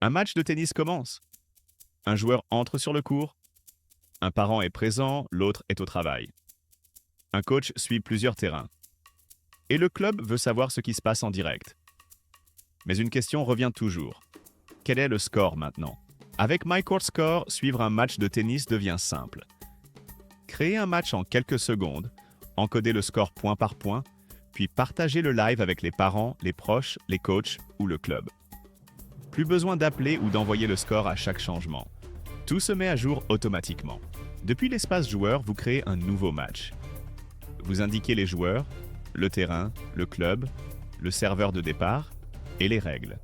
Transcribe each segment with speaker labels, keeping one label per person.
Speaker 1: Un match de tennis commence. Un joueur entre sur le court. Un parent est présent, l'autre est au travail. Un coach suit plusieurs terrains. Et le club veut savoir ce qui se passe en direct. Mais une question revient toujours. Quel est le score maintenant? Avec MyCourtScore, suivre un match de tennis devient simple. Créer un match en quelques secondes, encoder le score point par point, puis partager le live avec les parents, les proches, les coachs ou le club. Plus besoin d'appeler ou d'envoyer le score à chaque changement. Tout se met à jour automatiquement. Depuis l'espace joueur, vous créez un nouveau match. Vous indiquez les joueurs, le terrain, le club, le serveur de départ et les règles.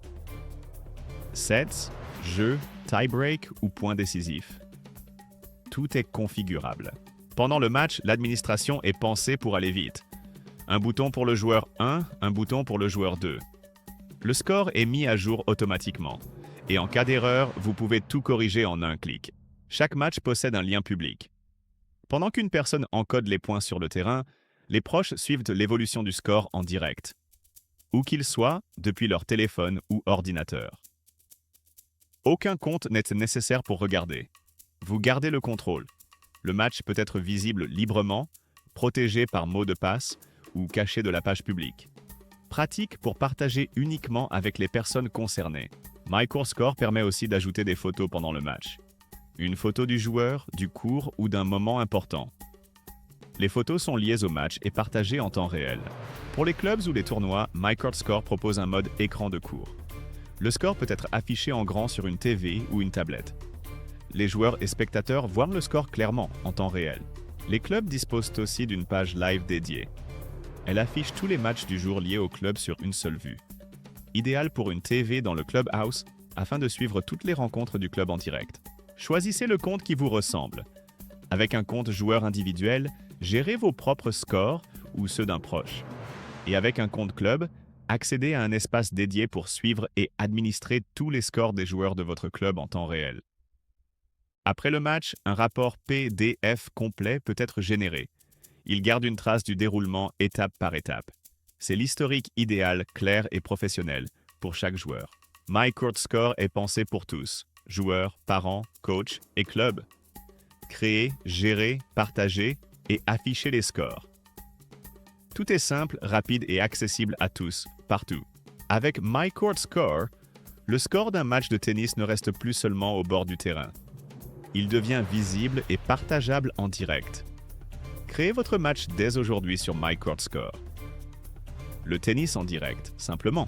Speaker 1: Sets, jeu, tie-break ou point décisif. Tout est configurable. Pendant le match, l'administration est pensée pour aller vite. Un bouton pour le joueur 1, un bouton pour le joueur 2. Le score est mis à jour automatiquement. Et en cas d'erreur, vous pouvez tout corriger en un clic. Chaque match possède un lien public. Pendant qu'une personne encode les points sur le terrain, les proches suivent l'évolution du score en direct. Où qu'ils soient, depuis leur téléphone ou ordinateur. Aucun compte n'est nécessaire pour regarder. Vous gardez le contrôle. Le match peut être visible librement, protégé par mot de passe ou caché de la page publique. Pratique pour partager uniquement avec les personnes concernées. MyCourtScore permet aussi d'ajouter des photos pendant le match. Une photo du joueur, du cours ou d'un moment important. Les photos sont liées au match et partagées en temps réel. Pour les clubs ou les tournois, MyCourtScore propose un mode écran de cours. Le score peut être affiché en grand sur une TV ou une tablette. Les joueurs et spectateurs voient le score clairement, en temps réel. Les clubs disposent aussi d'une page live dédiée. Elle affiche tous les matchs du jour liés au club sur une seule vue. Idéal pour une TV dans le clubhouse afin de suivre toutes les rencontres du club en direct. Choisissez le compte qui vous ressemble. Avec un compte joueur individuel, gérez vos propres scores ou ceux d'un proche. Et avec un compte club, accédez à un espace dédié pour suivre et administrer tous les scores des joueurs de votre club en temps réel. Après le match, un rapport PDF complet peut être généré. Il garde une trace du déroulement étape par étape. C'est l'historique idéal, clair et professionnel pour chaque joueur. MyCourtScore est pensé pour tous, joueurs, parents, coachs et clubs. Créer, gérer, partager et afficher les scores. Tout est simple, rapide et accessible à tous, partout. Avec MyCourtScore, le score d'un match de tennis ne reste plus seulement au bord du terrain. Il devient visible et partageable en direct. Créez votre match dès aujourd'hui sur MyCourtScore. Le tennis en direct, simplement.